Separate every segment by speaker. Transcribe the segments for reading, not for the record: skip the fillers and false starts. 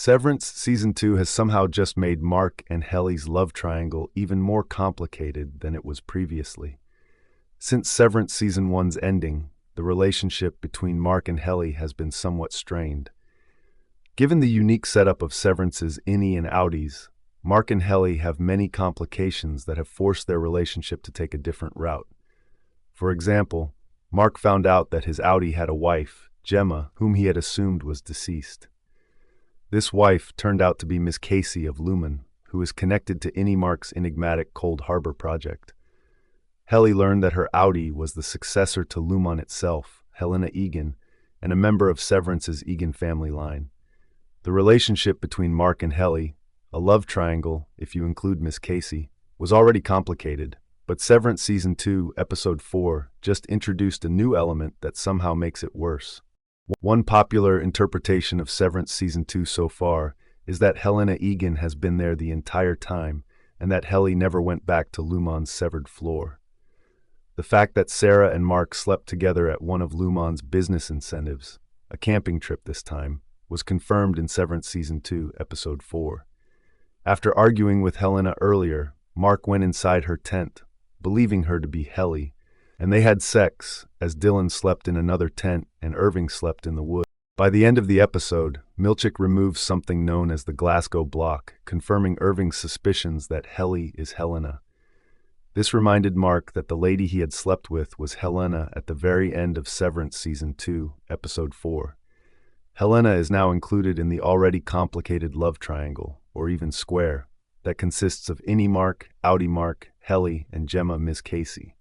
Speaker 1: Severance Season 2 has somehow just made Mark and Helly's love triangle even more complicated than it was previously. Since Severance Season 1's ending, the relationship between Mark and Helly has been somewhat strained. Given the unique setup of Severance's innie and outies, Mark and Helly have many complications that have forced their relationship to take a different route. For example, Mark found out that his outie had a wife, Gemma, whom he had assumed was deceased. This wife turned out to be Miss Casey of Lumen, who is connected to innie Mark's enigmatic Cold Harbor project. Helly learned that her outie was the successor to Lumon itself, Helena Egan, and a member of Severance's Egan family line. The relationship between Mark and Helly, a love triangle if you include Miss Casey, was already complicated, but Severance Season 2, Episode 4 just introduced a new element that somehow makes it worse. One popular interpretation of Severance Season 2 so far is that Helena Egan has been there the entire time and that Helly never went back to Lumon's severed floor. The fact that Sarah and Mark slept together at one of Lumon's business incentives, a camping trip this time, was confirmed in Severance Season 2, Episode 4. After arguing with Helena earlier, Mark went inside her tent, believing her to be Helly, and they had sex as Dylan slept in another tent and Irving slept in the woods. By the end of the episode, Milchick removes something known as the Glasgow Block, confirming Irving's suspicions that Helly is Helena. This reminded Mark that the lady he had slept with was Helena at the very end of Severance Season 2, Episode 4. Helena is now included in the already complicated love triangle, or even square, that consists of innie Mark, outie Mark, Helly, and Gemma Miss Casey.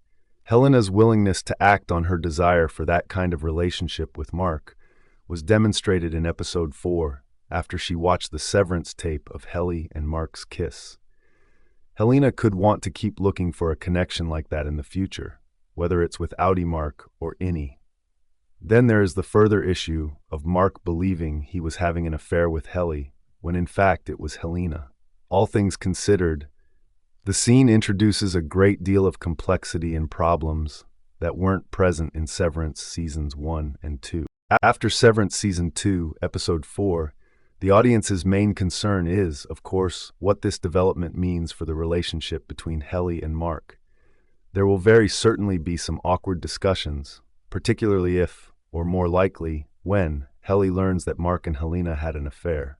Speaker 1: Helena's willingness to act on her desire for that kind of relationship with Mark was demonstrated in Episode 4 after she watched the Severance tape of Helly and Mark's kiss. Helena could want to keep looking for a connection like that in the future, whether it's with outie Mark or innie. Then there is the further issue of Mark believing he was having an affair with Helly, when in fact it was Helena. All things considered, the scene introduces a great deal of complexity and problems that weren't present in Severance Seasons 1 and 2. After Severance Season 2, Episode 4, the audience's main concern is, of course, what this development means for the relationship between Helly and Mark. There will very certainly be some awkward discussions, particularly if, or more likely, when, Helly learns that Mark and Helena had an affair.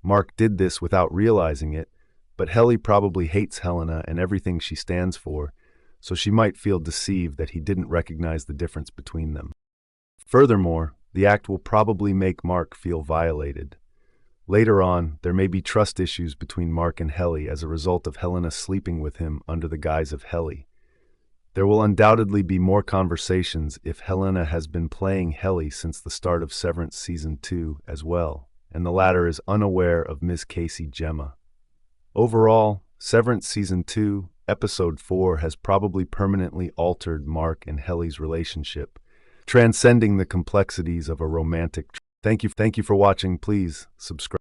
Speaker 1: Mark did this without realizing it, but Helly probably hates Helena and everything she stands for, so she might feel deceived that he didn't recognize the difference between them. Furthermore, the act will probably make Mark feel violated. Later on, there may be trust issues between Mark and Helly as a result of Helena sleeping with him under the guise of Helly. There will undoubtedly be more conversations if Helena has been playing Helly since the start of Severance Season 2 as well, and the latter is unaware of Miss Casey Gemma. Overall, Severance Season 2, Episode 4 has probably permanently altered Mark and Helly's relationship, transcending the complexities of a romantic. Thank you for watching. Please subscribe.